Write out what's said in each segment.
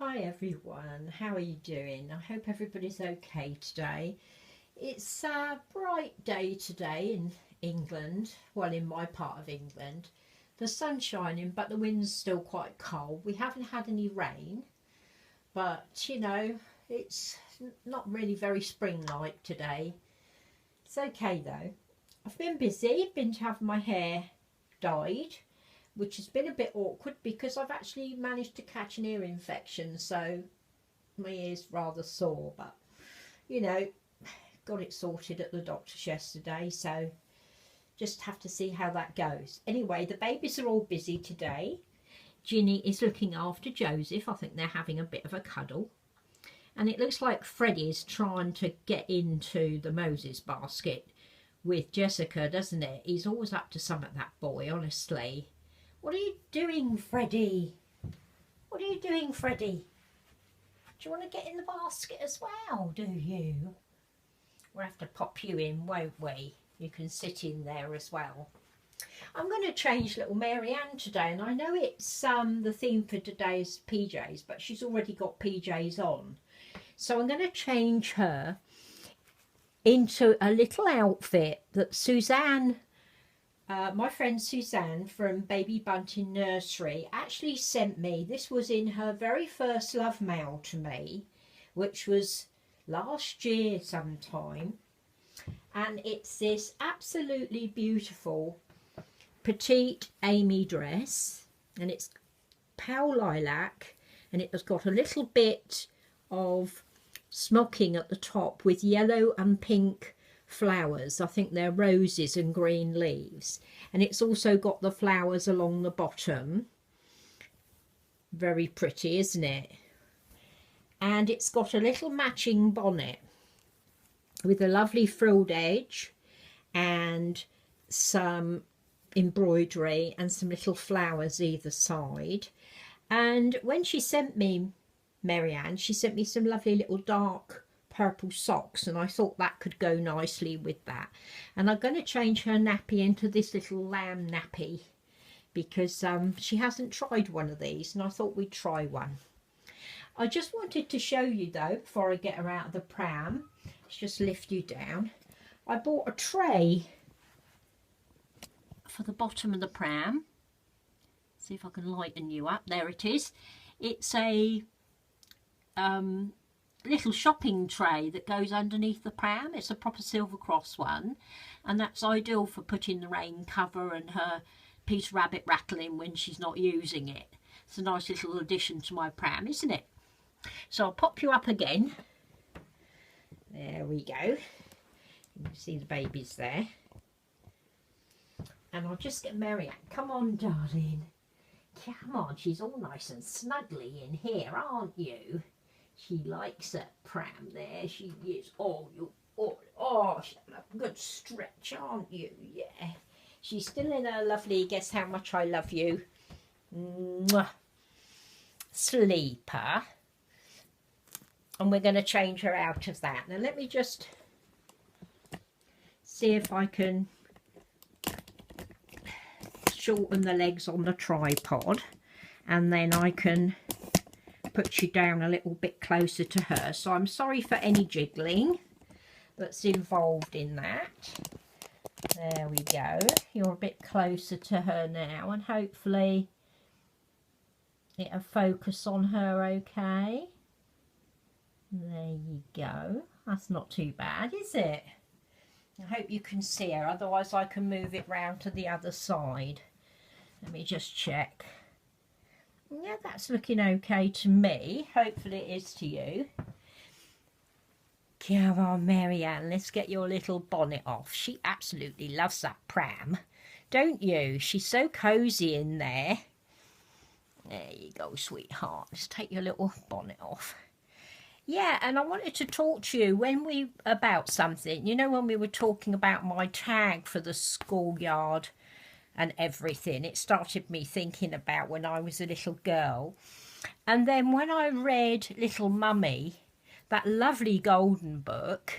Hi everyone, how are you doing? I hope everybody's okay today. It's a bright day today in England, well, in my part of England. The sun's shining but the wind's still quite cold. We haven't had any rain, but you know, it's not really very spring-like today. It's okay though. I've been busy, been to have my hair dyed, which has been a bit awkward because I've actually managed to catch an ear infection, so my ear's rather sore, but you know, got it sorted at the doctor's yesterday, so just have to see how that goes. Anyway, the babies are all busy today. Ginny is looking after Joseph. I think they're having a bit of a cuddle, and it looks like Freddie is trying to get into the Moses basket with Jessica, doesn't it? He's always up to something, that boy, honestly. What are you doing, Freddie? What are you doing, Freddie? Do you want to get in the basket as well, do you? We'll have to pop you in, won't we? You can sit in there as well. I'm going to change little Marianne today, and I know it's the theme for today's PJs, but she's already got PJs on. So I'm going to change her into a little outfit that Suzanne, my friend Suzanne from Baby Bunting Nursery, actually sent me. This was in her very first love mail to me, which was last year sometime. And it's this absolutely beautiful Petit Ami dress, and it's pale lilac, and it has got a little bit of smocking at the top with yellow and pink flowers. I think they're roses and green leaves, and it's also got the flowers along the bottom. Very pretty, isn't it? And it's got a little matching bonnet with a lovely frilled edge and some embroidery and some little flowers either side. And when she sent me Marianne, she sent me some lovely little dark purple socks, and I thought that could go nicely with that. And I'm going to change her nappy into this little lamb nappy because she hasn't tried one of these, and I thought we'd try one. I just wanted to show you though, before I get her out of the pram, let's just lift you down. I bought a tray for the bottom of the pram. See if I can lighten you up. There it is. It's a little shopping tray that goes underneath the pram. It's a proper Silver Cross one, and that's ideal for putting the rain cover and her Peter Rabbit rattling when she's not using it. It's a nice little addition to my pram, isn't it? So I'll pop you up again. There we go. You can see the babies there. And I'll just get Marianne. Come on, darling. Come on, she's all nice and snuggly in here, aren't you? She likes that pram there. She is. Oh, she's having a good stretch, aren't you? Yeah. She's still in her lovely, guess how much I love you, mwah, sleeper. And we're going to change her out of that. Now let me just see if I can shorten the legs on the tripod, and then I can put you down a little bit closer to her. So I'm sorry for any jiggling that's involved in that. There we go. You're a bit closer to her now, and hopefully it'll focus on her okay. There you go. That's not too bad, is it? I hope you can see her, otherwise I can move it round to the other side. Let me just check. Yeah, that's looking okay to me. Hopefully it is to you. Come on, Marianne, let's get your little bonnet off. She absolutely loves that pram, don't you? She's so cosy in there. There you go, sweetheart. Let's take your little bonnet off. Yeah, and I wanted to talk to you about something. You know, when we were talking about my tag for the schoolyard and everything, it started me thinking about when I was a little girl. And then when I read Little Mummy, that lovely golden book,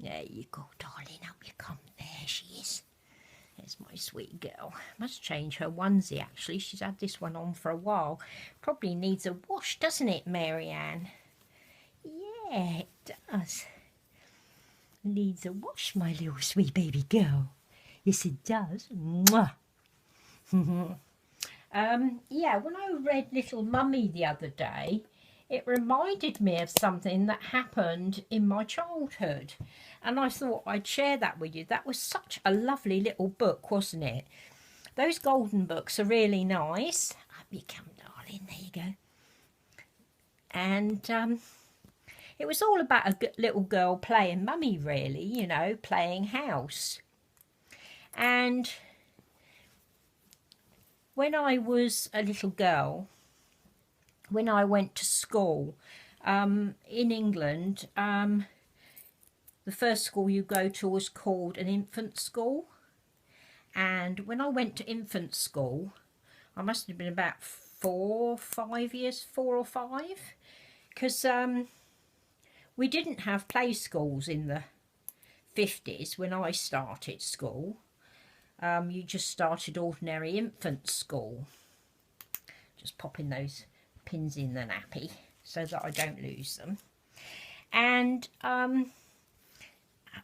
there you go, darling, up you come. There she is. Let's There's my sweet girl. Must change her onesie actually. She's had this one on for a while. Probably needs a wash, doesn't it, Marianne? Yeah, it does. Needs a wash, my little sweet baby girl. Yes, it does. Mwah. Yeah, when I read Little Mummy the other day, it reminded me of something that happened in my childhood. And I thought I'd share that with you. That was such a lovely little book, wasn't it? Those golden books are really nice. Up you come, darling. There you go. And it was all about a little girl playing mummy, really, you know, playing house. And when I was a little girl, when I went to school in England, the first school you go to was called an infant school. And when I went to infant school, I must have been about 4 or 5, because we didn't have play schools in the 50s when I started school. You just started ordinary infant school. Just popping those pins in the nappy so that I don't lose them. And up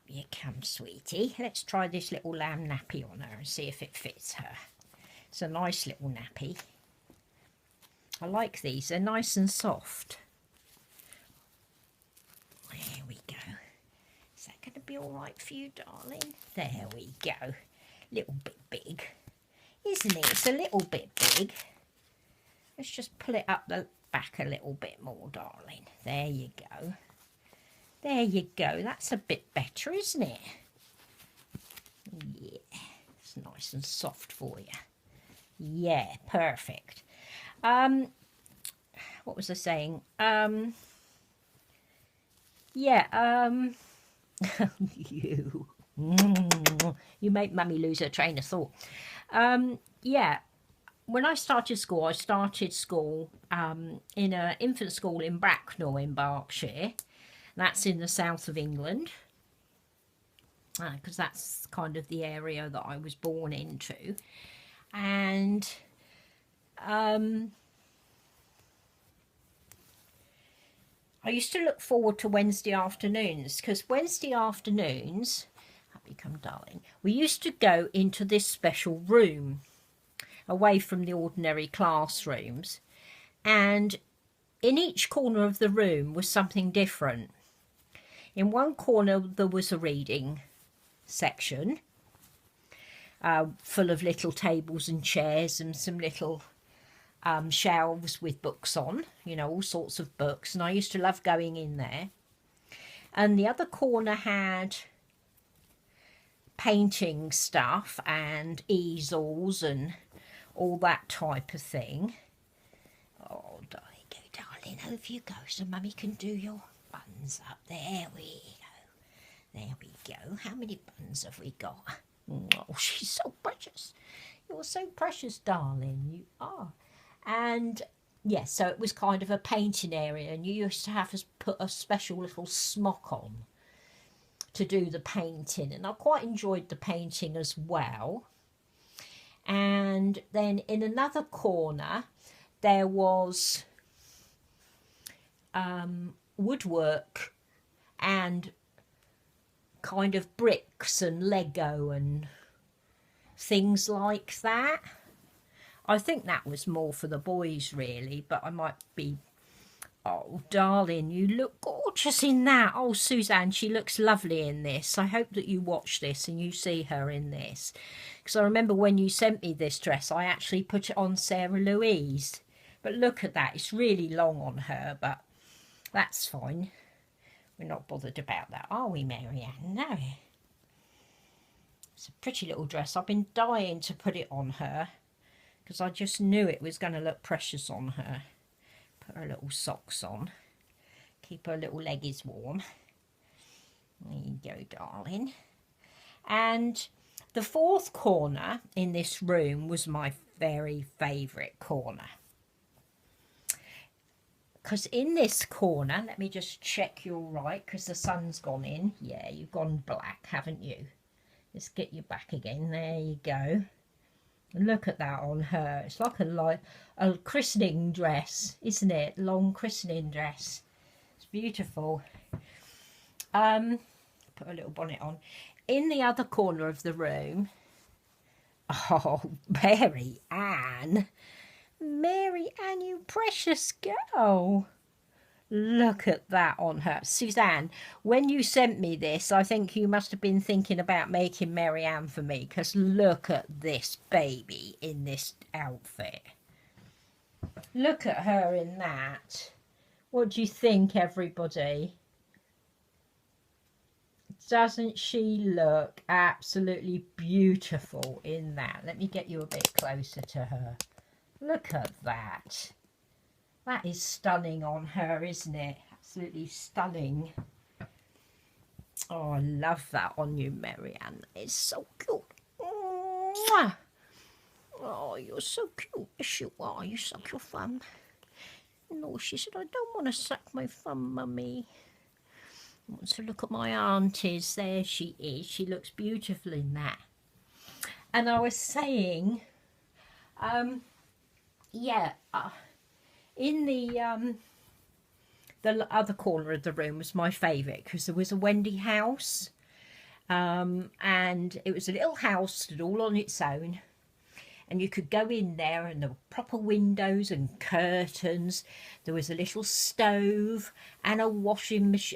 you come, sweetie. Let's try this little lamb nappy on her and see if it fits her. It's a nice little nappy. I like these. They're nice and soft. There we go. Is that going to be all right for you, darling? There we go. Little bit big, isn't it? It's a little bit big. Let's just pull it up the back a little bit more, darling. There you go. There you go. That's a bit better, isn't it? Yeah, it's nice and soft for you. Yeah, perfect. What was I saying? You make mummy lose her train of thought. Yeah, when I started school in an infant school in Bracknell in Berkshire. That's in the south of England, because that's kind of the area that I was born into. And I used to look forward to Wednesday afternoons, because Wednesday afternoons, up you come, darling, we used to go into this special room away from the ordinary classrooms, and in each corner of the room was something different. In one corner there was a reading section full of little tables and chairs and some little shelves with books on, you know, all sorts of books, and I used to love going in there. And the other corner had painting stuff and easels and all that type of thing. Oh, there you go, darling. Over you go, so mummy can do your buns up. There we go. There we go. How many buns have we got? Oh, she's so precious. You're so precious, darling. You are. And yes, so it was kind of a painting area, and you used to have to put a special little smock on to do the painting, and I quite enjoyed the painting as well. And then in another corner there was woodwork and kind of bricks and Lego and things like that. I think that was more for the boys really, but I might be... Oh, darling, you look gorgeous in that. Oh, Suzanne, she looks lovely in this. I hope that you watch this and you see her in this. Because I remember when you sent me this dress, I actually put it on Sarah Louise. But look at that. It's really long on her, but that's fine. We're not bothered about that, are we, Marianne? No. It's a pretty little dress. I've been dying to put it on her because I just knew it was going to look precious on her. Put her little socks on. Keep her little leggies warm. There you go, darling. And the fourth corner in this room was my very favourite corner. Because in this corner, let me just check you're right, because the sun's gone in. Yeah, you've gone black, haven't you? Let's get you back again. There you go. Look at that on her. It's like a christening dress, isn't it? Long christening dress. It's beautiful. Put a little bonnet on. In the other corner of the room, oh, Marianne, you precious girl. Look at that on her. Suzanne, when you sent me this, I think you must have been thinking about making Marianne for me, because look at this baby in this outfit. Look at her in that. What do you think, everybody? Doesn't she look absolutely beautiful in that? Let me get you a bit closer to her. Look at that. That is stunning on her, isn't it? Absolutely stunning. Oh, I love that on you, Marianne. It's so cute. Mwah! Oh, you're so cute. Yes, you are. You suck your thumb. No, she said, I don't want to suck my thumb, Mummy. I want to look at my aunties. There she is. She looks beautiful in that. And I was saying, in the other corner of the room was my favourite, because there was a Wendy house, and it was a little house stood all on its own, and you could go in there and there were proper windows and curtains. There was a little stove and a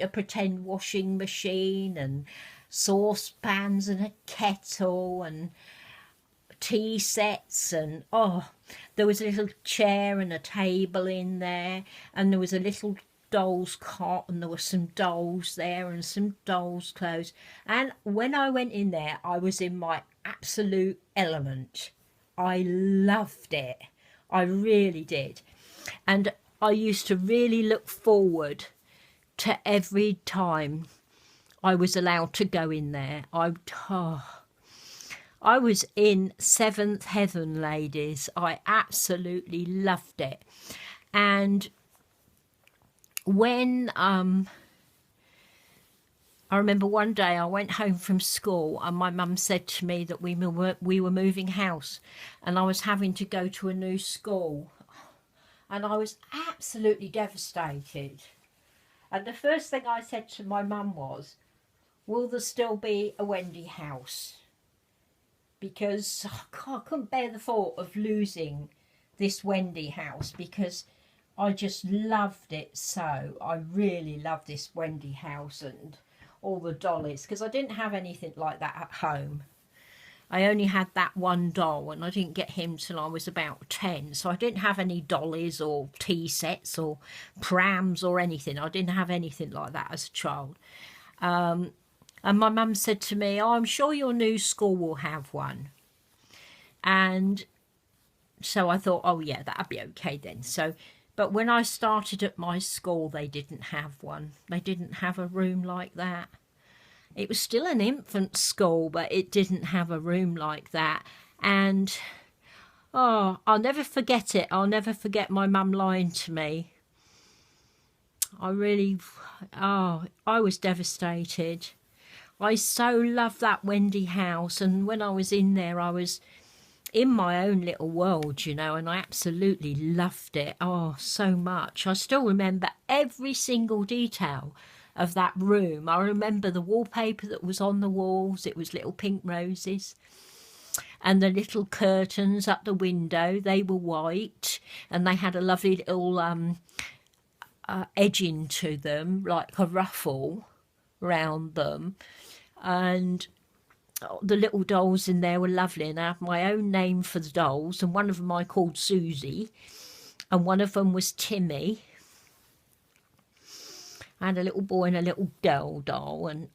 pretend washing machine and saucepans and a kettle and tea sets, and there was a little chair and a table in there, and there was a little doll's cot, and there were some dolls there and some dolls' clothes. And when I went in there, I was in my absolute element. I loved it. I really did. And I used to really look forward to every time I was allowed to go in there. I was in seventh heaven, ladies. I absolutely loved it. And when I remember one day I went home from school and my mum said to me that we were moving house and I was having to go to a new school, and I was absolutely devastated. And the first thing I said to my mum was, will there still be a Wendy house? Because I couldn't bear the thought of losing this Wendy house, because I just loved it so. I really loved this Wendy house and all the dollies, because I didn't have anything like that at home. I only had that one doll, and I didn't get him till I was about 10, so I didn't have any dollies or tea sets or prams or anything. I didn't have anything like that as a child. And my mum said to me, oh, I'm sure your new school will have one. And so I thought, oh yeah, that'd be okay then. But when I started at my school, they didn't have one. They didn't have a room like that. It was still an infant school, but it didn't have a room like that. And, oh, I'll never forget it. I'll never forget my mum lying to me. I was devastated. I so loved that Wendy house. And when I was in there, I was in my own little world, you know, and I absolutely loved it. Oh, so much. I still remember every single detail of that room. I remember the wallpaper that was on the walls. It was little pink roses. And the little curtains up the window, they were white. And they had a lovely little edging to them, like a ruffle round them. And the little dolls in there were lovely, and I had my own name for the dolls, and one of them I called Susie, and one of them was Timmy. I had a little boy and a little girl doll, and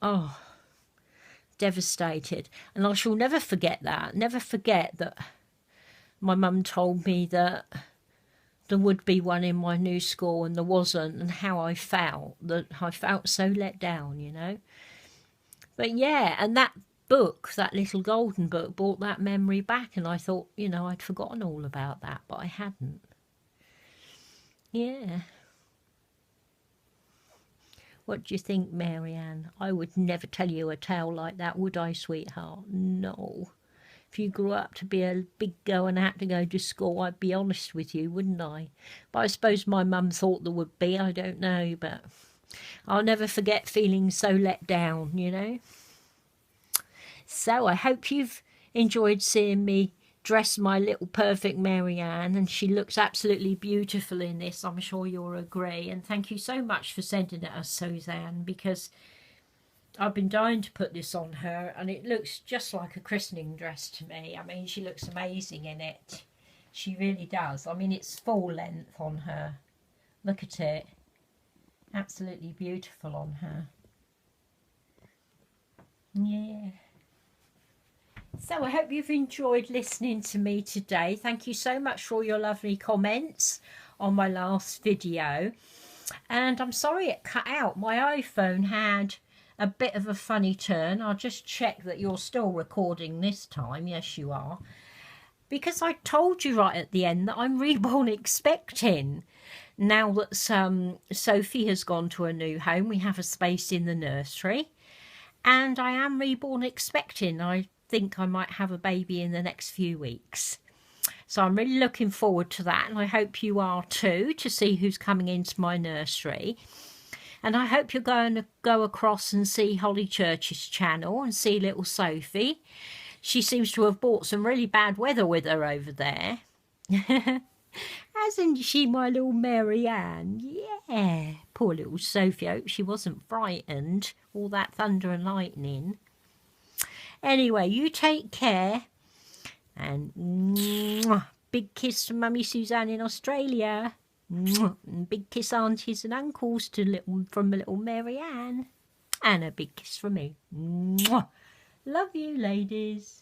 devastated. And I shall never forget that. Never forget that my mum told me that there would be one in my new school and there wasn't, and how I felt. That I felt so let down, you know. But yeah, and that book, that little golden book, brought that memory back, and I thought, you know, I'd forgotten all about that, but I hadn't. Yeah. What do you think, Marianne? I would never tell you a tale like that, would I, sweetheart? No. If you grew up to be a big girl and had to go to school, I'd be honest with you, wouldn't I? But I suppose my mum thought there would be, I don't know, but I'll never forget feeling so let down, you know. So I hope you've enjoyed seeing me dress my little perfect Marianne, and she looks absolutely beautiful in this, I'm sure you'll agree. And thank you so much for sending it us, Suzanne, because I've been dying to put this on her, and it looks just like a christening dress to me. I mean, she looks amazing in it. She really does. I mean, it's full length on her. Look at it. Absolutely beautiful on her. Yeah. So I hope you've enjoyed listening to me today. Thank you so much for all your lovely comments on my last video. And I'm sorry it cut out. My iPhone had a bit of a funny turn. I'll just check that you're still recording this time. Yes, you are. Because I told you right at the end that I'm reborn expecting. Now that Sophie has gone to a new home, we have a space in the nursery. And I am reborn expecting. I think I might have a baby in the next few weeks. So I'm really looking forward to that, and I hope you are too, to see who's coming into my nursery. And I hope you're going to go across and see Holly Church's channel and see little Sophie. She seems to have brought some really bad weather with her over there. Hasn't she, my little Marianne? Yeah. Poor little Sophie. I hope she wasn't frightened. All that thunder and lightning. Anyway, you take care. And big kiss from Mummy Suzanne in Australia. And big kiss aunties and uncles from little Marianne. And a big kiss from me. Love you, ladies.